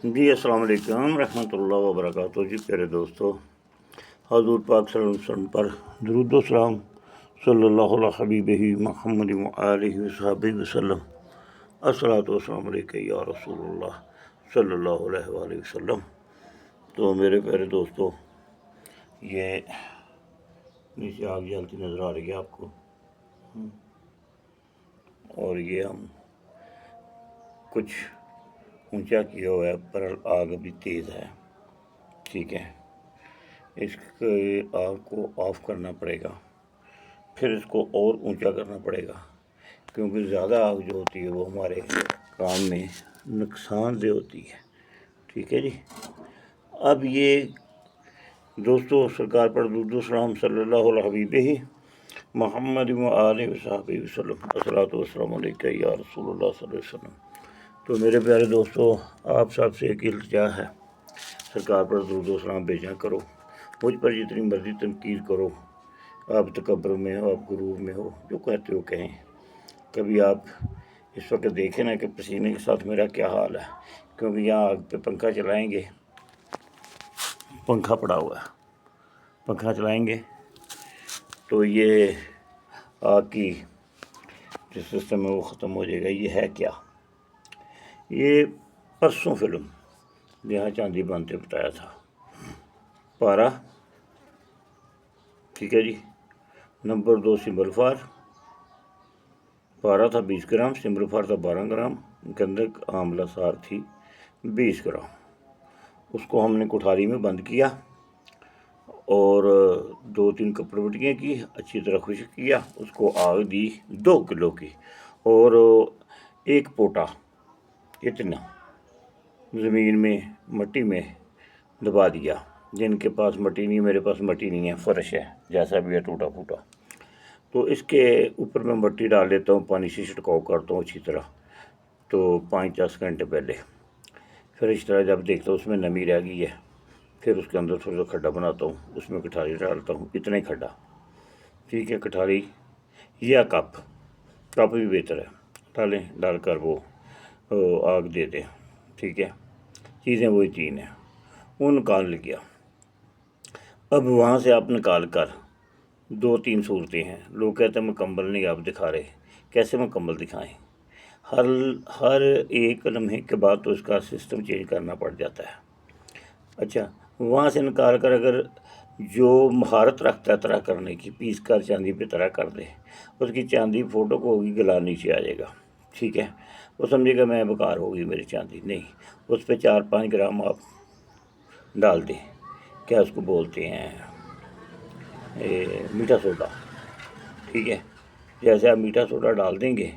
جی السلام علیکم رحمۃ اللہ وبرکاتہ۔ جی پیارے دوستو، حضور پاک صلی اللہ علیہ وسلم پر درود و سلام صلی اللہ علیہ حبیبہ محمد وآلہ وصحبہ وسلم۔ الصلاۃ والسلام علیکہ یا رسول اللہ صلی اللہ علیہ وآلہ وسلم۔ تو میرے پیارے دوستو، یہ نیچے آگ جلتی نظر آ رہی ہے آپ کو، اور یہ ہم کچھ اونچا کیا ہوا ہے، پر آگ ابھی تیز ہے، ٹھیک ہے۔ اس کے آگ کو آف کرنا پڑے گا، پھر اس کو اور اونچا کرنا پڑے گا، کیونکہ زیادہ آگ جو ہوتی ہے وہ ہمارے کام میں نقصان دہ ہوتی ہے، ٹھیک ہے جی۔ اب یہ دوستو، سرکار پر درود و سلام صلی اللہ علیہ حبیبہ محمد وآلہ وصحبہ وسلم۔ الصلاۃ والسلام علیکہ یا رسول اللہ صلی اللہ علیہ وسلم۔ تو میرے پیارے دوستو، آپ سب سے ایک التجا ہے، سرکار پر درود و سلام بھیجا کرو۔ مجھ پر جتنی مرضی تنقید کرو، آپ تکبر میں ہو، آپ غرور میں ہو، جو کہتے ہو کہیں۔ کبھی آپ اس وقت دیکھیں نا کہ پسینے کے ساتھ میرا کیا حال ہے، کیونکہ یہاں آگ پہ پنکھا چلائیں گے، پنکھا پڑا ہوا ہے، پنکھا چلائیں گے تو یہ آگ کی جو سسٹم ہے وہ ختم ہو جائے گا۔ یہ ہے کیا؟ یہ پرسوں فلم جہاں چاندی باندھتے بتایا تھا، پارا، ٹھیک ہے جی، نمبر 2 سمبل فار، پارا تھا 20 گرام، سمبل فار تھا 12 گرام، گندک آملہ سار تھی 20 گرام۔ اس کو ہم نے کوٹھاری میں بند کیا اور 2-3 کپڑے وٹیاں کی، اچھی طرح خشک کیا، اس کو آگ دی 2 کلو کی، اور 1 پوٹا اتنا زمین میں مٹی میں دبا دیا۔ جن کے پاس مٹی نہیں، میرے پاس مٹی نہیں ہے، فرش ہے، جیسا بھی ہے ٹوٹا پھوٹا، تو اس کے اوپر میں مٹی ڈال دیتا ہوں، پانی سے چھڑکاؤ کرتا ہوں اچھی طرح، تو 5-10 گھنٹے پہلے۔ پھر اس طرح جب دیکھتا ہوں اس میں نمی رہ گئی ہے، پھر اس کے اندر تھوڑا سا کھڈا بناتا ہوں، اس میں کٹھاری ڈالتا ہوں، اتنا ہی کھڈا، ٹھیک ہے۔ کٹھاری یا کپ بھی بہتر ہے، ڈال کر وہ آگ دے دیں، ٹھیک ہے۔ چیزیں وہی 3 ہیں، وہ نکال لیا۔ اب وہاں سے آپ نکال کر 2-3 صورتیں ہیں، لوگ کہتے ہیں مکمل نہیں آپ دکھا رہے، کیسے مکمل دکھائیں؟ ہر ایک لمحے کے بعد تو اس کا سسٹم چینج کرنا پڑ جاتا ہے۔ اچھا، وہاں سے نکال کر اگر جو مہارت رکھتا ہے طرح کرنے کی، پیس کر چاندی پہ طرح کر دے، اس کی چاندی فوٹو کو ہوگی، گلا نیچے آ جائے گا، ٹھیک ہے۔ وہ سمجھے گا میں بیکار ہوگی میری چاندی، نہیں، اس پہ 4-5 گرام آپ ڈال دیں، کیا اس کو بولتے ہیں، میٹھا سوڈا، ٹھیک ہے۔ جیسے آپ میٹھا سوڈا ڈال دیں گے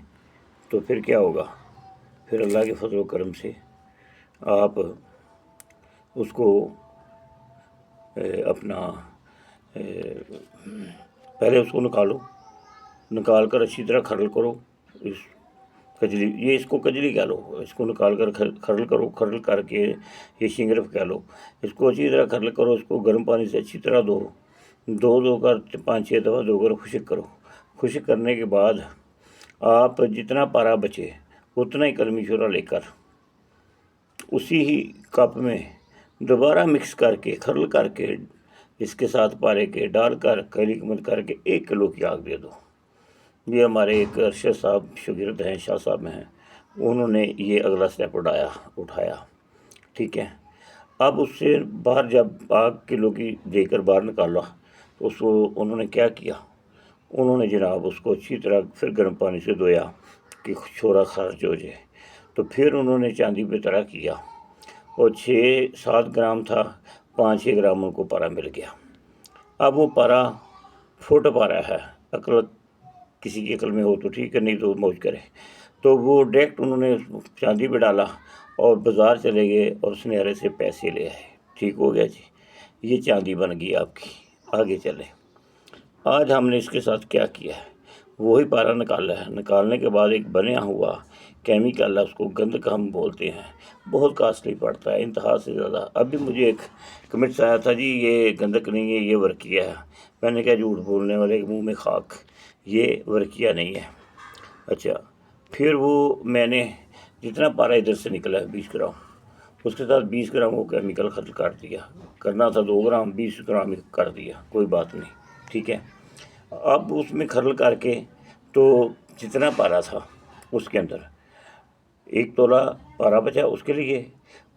تو پھر کیا ہوگا، پھر اللہ کے فضل و کرم سے آپ اس کو اپنا پہلے اس کو نکال کر اچھی طرح کھرل کرو، اس کجلی، یہ اس کو کجلی کہہ لو، اس کو نکال کر کھرل کرو، کھرل کر کے یہ شنگرف کہہ لو، اس کو اچھی طرح کھرل کرو، اس کو گرم پانی سے اچھی طرح دھو کر 5-6 دفعہ دھو کر خشک کرو۔ خشک کرنے کے بعد آپ جتنا پارا بچے اتنا ہی کلمی شورا لے کر اسی ہی کپ میں دوبارہ مکس کر کے، کھرل کر کے، اس کے ساتھ پارے کے ڈال کر کلی مت کر کے 1 کلو کی آگ دے دو۔ یہ ہمارے ایک ارشد صاحب شاگرد ہیں، شاہ صاحب ہیں، انہوں نے یہ اگلا سٹیپ اٹھایا، ٹھیک ہے۔ اب اس سے باہر جب آگ کلو کی دے کر باہر نکالا تو اس کو انہوں نے کیا کیا، انہوں نے جناب اس کو اچھی طرح پھر گرم پانی سے دھویا کہ چھوڑا خارج ہو جائے، تو پھر انہوں نے چاندی پہ طرح کیا، اور 6-7 گرام تھا، 5-6 گرام ان کو پارا مل گیا۔ اب وہ پارا فٹ پارا ہے، عقل کسی کی عقل میں ہو تو ٹھیک ہے، نہیں تو موج کرے، تو وہ ڈائریکٹ انہوں نے چاندی پہ ڈالا اور بازار چلے گئے اور سنیرے سے پیسے لے آئے، ٹھیک ہو گیا جی، یہ چاندی بن گئی آپ کی۔ آگے چلے، آج ہم نے اس کے ساتھ کیا کیا ہے، وہی پارا نکالا ہے، نکالنے کے بعد ایک بنیا ہوا کیمیکل ہے، اس کو گندک ہم بولتے ہیں، بہت کاسٹلی پڑتا ہے، انتہا سے زیادہ۔ ابھی مجھے ایک کمنٹس آیا تھا، جی یہ گندک نہیں ہے، یہ ورقیہ ہے، میں نے کہا جھوٹ بولنے والے کے منہ میں خاک، یہ ورقیہ نہیں ہے۔ اچھا، پھر وہ میں نے جتنا پارا ادھر سے نکلا ہے 20 گرام، اس کے ساتھ 20 گرام وہ کیمیکل خرچ کر دیا، کرنا تھا 2 گرام 20 گرام ہی کر دیا، کوئی بات نہیں، ٹھیک ہے۔ اب اس میں کھرل کر کے تو جتنا پارا تھا اس کے اندر 1 تولہ پارا بچا اس کے لیے،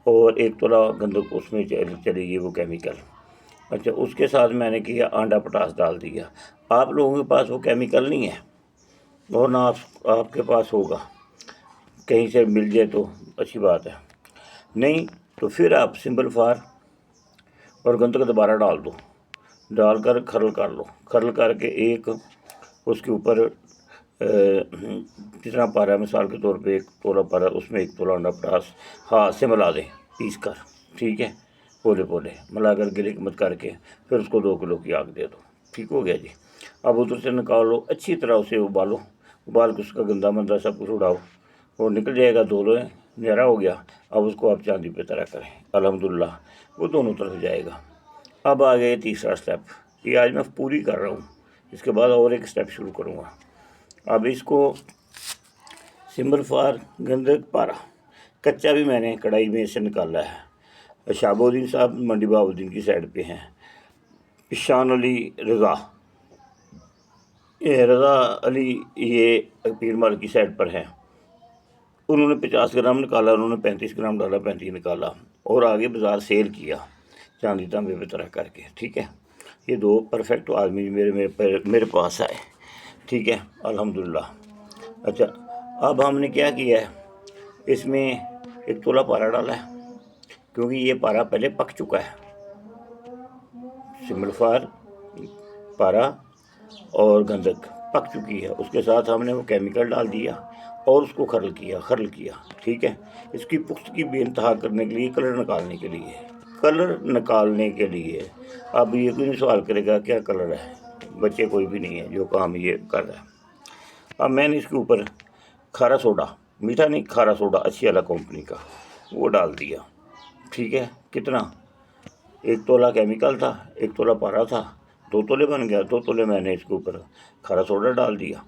اور 1 تولہ گندک اس میں چلی گئی وہ کیمیکل۔ اچھا، اس کے ساتھ میں نے کیا آنڈا پٹاس ڈال دیا۔ آپ لوگوں کے پاس وہ کیمیکل نہیں ہے اور نہ آپ کے پاس ہوگا، کہیں سے مل جائے تو اچھی بات ہے، نہیں تو پھر آپ سمبل فار اور گندک دوبارہ ڈال دو، ڈال کر کھرل کر لو، کھرل کر کے ایک اس کے اوپر جتنا پارا ہے مثال کے طور پہ 1 تولہ پارا، اس میں 1 تولہ انڈا پٹاس ہاتھ سے ملا دیں پیس کر، ٹھیک ہے، پولے پولے ملا کر گلے مت کر کے پھر اس کو 2 کلو کی آگ دے دو، ٹھیک ہو گیا جی۔ اب ادھر سے نکال لو، اچھی طرح اسے ابالو، ابال کے اس کا گندا مندا سب کچھ اڑاؤ، وہ نکل جائے گا، دھو لو، نیرا ہو گیا۔ اب اس کو آپ چاندی پہ طرح کریں، الحمدللہ وہ دونوں طرف جائے گا۔ اب آ گئے تیسرا سٹیپ، یہ آج میں پوری کر رہا ہوں، اس کے بعد اور ایک سٹیپ شروع کروں گا۔ اب اس کو سمبل فار گندک پارا کچا بھی میں نے کڑھائی میں سے نکالا ہے۔ شہاب الدین صاحب منڈی بہاؤ الدین کی سائڈ پہ ہیں، پشان علی رضا، رضا علی یہ پیر مال کی سائڈ پر ہیں، انہوں نے 50 گرام نکالا، انہوں نے 35 گرام ڈالا، 35 نکالا اور آگے بازار سیل کیا چاندی تانبے پہ طرح کر کے، ٹھیک ہے۔ یہ 2 پرفیکٹ آدمی میرے پاس آئے، ٹھیک ہے، الحمدللہ۔ اچھا، اب ہم نے کیا کیا ہے، اس میں 1 تولہ پارا ڈالا ہے، کیونکہ یہ پارا پہلے پک چکا ہے، سمبل فار پارا اور گندک پک چکی ہے، اس کے ساتھ ہم نے وہ کیمیکل ڈال دیا اور اس کو کھرل کیا، ٹھیک ہے۔ اس کی پختگی بے انتہا کرنے کے لیے، کلر نکالنے کے لیے اب یہ کوئی نہیں سوال کرے گا کیا کلر ہے، بچے کوئی بھی نہیں ہے جو کام یہ کر رہا ہے۔ اب میں نے اس کے اوپر کھارا سوڈا، میٹھا نہیں، کھارا سوڈا اچھی والا کمپنی کا، وہ ڈال دیا، ٹھیک ہے۔ کتنا، 1 تولہ کیمیکل تھا، 1 تولہ پارا تھا، 2 تولے بن گیا، 2 تولے میں نے اس کے اوپر کھارا سوڈا ڈال دیا،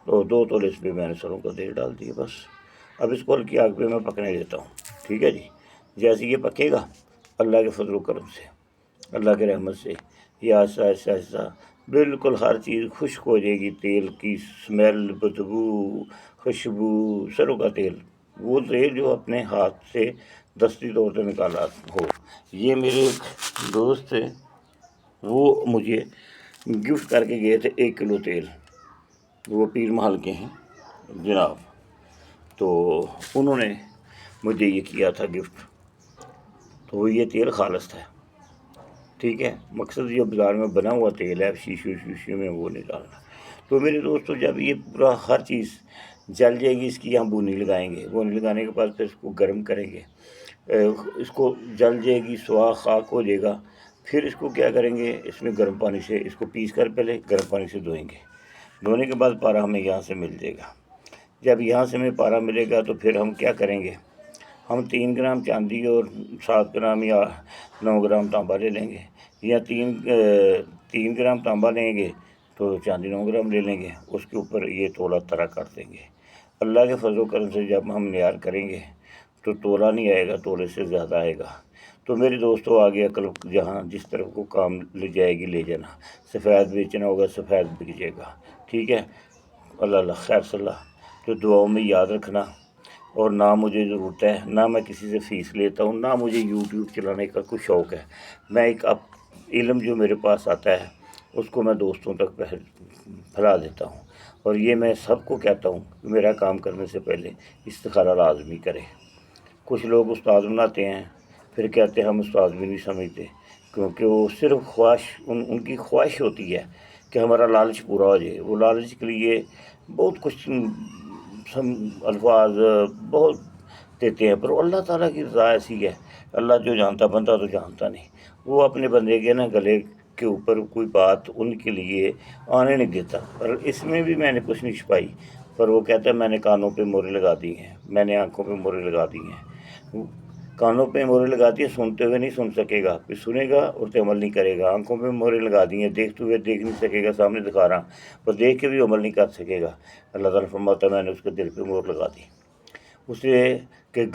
تو 2 تولے اس پہ میں نے سروں کا تیل ڈال دیا، بس۔ اب اس کو ہلکی آگ پہ میں پکنے دیتا ہوں، ٹھیک ہے جی۔ جیسے یہ پکے گا، اللہ کے فضل و کرم سے، اللہ کے رحمت سے، یہ آہستہ آہستہ آہستہ بالکل ہر چیز خشک ہو جائے گی، تیل کی سمیل، بدبو، خوشبو، سروں کا تیل، وہ تیل جو اپنے ہاتھ سے دستی طور پہ نکالا ہو۔ یہ میرے ایک دوست تھے، وہ مجھے گفٹ کر کے گئے تھے 1 کلو تیل، وہ پیر محل کے ہیں جناب، تو انہوں نے مجھے یہ کیا تھا گفٹ، تو یہ تیل خالص ہے، ٹھیک ہے۔ مقصد یہ بازار میں بنا ہوا تیل ہے، شیشے میں وہ نہیں ڈالنا۔ تو میرے دوستو، جب یہ پورا ہر چیز جل جائے گی، اس کی ہم بونی لگائیں گے، بونی لگانے کے بعد پھر اس کو گرم کریں گے، اس کو جل جائے گی، سواہ خاک ہو جائے گا، پھر اس کو کیا کریں گے، اس میں گرم پانی سے اس کو پیس کر پہلے گرم پانی سے دھوئیں گے، دھونے کے بعد پارا ہمیں یہاں سے مل جائے گا۔ جب یہاں سے ہمیں پارا ملے گا تو پھر ہم کیا کریں گے، ہم 3 گرام چاندی اور 7 گرام یا 9 گرام تانبا لے لیں گے، یا 3 گرام تانبا لیں گے تو چاندی 9 گرام لے لیں گے، اس کے اوپر یہ تولہ طرح کر دیں گے۔ اللہ کے فضل و کرم سے جب ہم معیار کریں گے تو تولہ نہیں آئے گا، تولے سے زیادہ آئے گا۔ تو میرے دوستوں، آگے عقل جہاں جس طرف کو کام لے جائے گی لے جانا، سفید بیچنا ہوگا سفید بک جائے گا، ٹھیک ہے۔ اللہ خیر صلاح، تو دعاؤں میں یاد رکھنا، اور نہ مجھے ضرورت ہے، نہ میں کسی سے فیس لیتا ہوں، نہ مجھے یوٹیوب چلانے کا کوئی شوق ہے، میں ایک علم جو میرے پاس آتا ہے اس کو میں دوستوں تک پھیلا دیتا ہوں، اور یہ میں سب کو کہتا ہوں کہ میرا کام کرنے سے پہلے استخارہ لازمی کرے۔ کچھ لوگ استاد بناتے ہیں، پھر کہتے ہیں ہم استاد بھی نہیں سمجھتے، کیونکہ وہ صرف خواہش، ان کی خواہش ہوتی ہے کہ ہمارا لالچ پورا ہو جائے، وہ لالچ کے لیے بہت کچھ الفاظ بہت دیتے ہیں، پر اللہ تعالیٰ کی رضا ایسی ہے، اللہ جو جانتا بندہ تو جانتا نہیں، وہ اپنے بندے کے نا گلے کے اوپر کوئی بات ان کے لیے آنے نہیں دیتا۔ پر اس میں بھی میں نے کچھ نہیں چھپائی، پر وہ کہتا ہے میں نے کانوں پہ مورے لگا دی ہیں، میں نے آنکھوں پہ مورے لگا دی ہیں۔ کانوں پہ مورے لگا دی ہیں، سنتے ہوئے نہیں سن سکے گا، پھر سنے گا اور تو عمل نہیں کرے گا۔ آنکھوں پہ مورے لگا دی ہیں، دیکھتے ہوئے دیکھ نہیں سکے گا، سامنے دکھا رہا پر دیکھ کے بھی عمل نہیں کر سکے گا۔ اللہ تعالیٰ فرماتا ہے میں نے اس کے دل پہ مور لگا دی، اسے کہ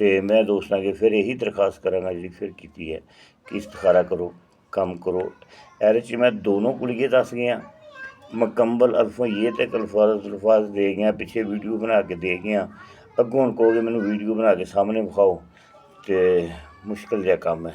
ਤੇ ਮੈਂ ਦੋਸਤਾਂ ਅੱਗੇ ਫਿਰ ਇਹੀ ਦਰਖਾਸਤ ਕਰਾਂਗਾ ਜਿਹੜੀ ਫਿਰ ਕੀਤੀ ਹੈ ਕਿ ਇਸਤਿਖਾਰਾ ਕਰੋ, ਕੰਮ ਕਰੋ। ਇਹਦੇ 'ਚ ਮੈਂ ਦੋਨੋਂ ਕੁਲੀਏ ਦੱਸ ਗਿਆ, ਮੁਕੰਮਲ ਅਲਫਾਜ਼ ਇਹ ਤੇ ਅਲਫਾਜ਼ ਦੇ ਗਿਆ, ਪਿੱਛੇ ਵੀਡੀਓ ਬਣਾ ਕੇ ਦੇ ਗਿਆ। ਅੱਗੋਂ ਹੁਣ ਕਹੋਗੇ ਮੈਨੂੰ ਵੀਡੀਓ ਬਣਾ ਕੇ ਸਾਹਮਣੇ ਵਿਖਾਓ, ਤੇ ਮੁਸ਼ਕਿਲ ਜਿਹਾ ਕੰਮ ਹੈ,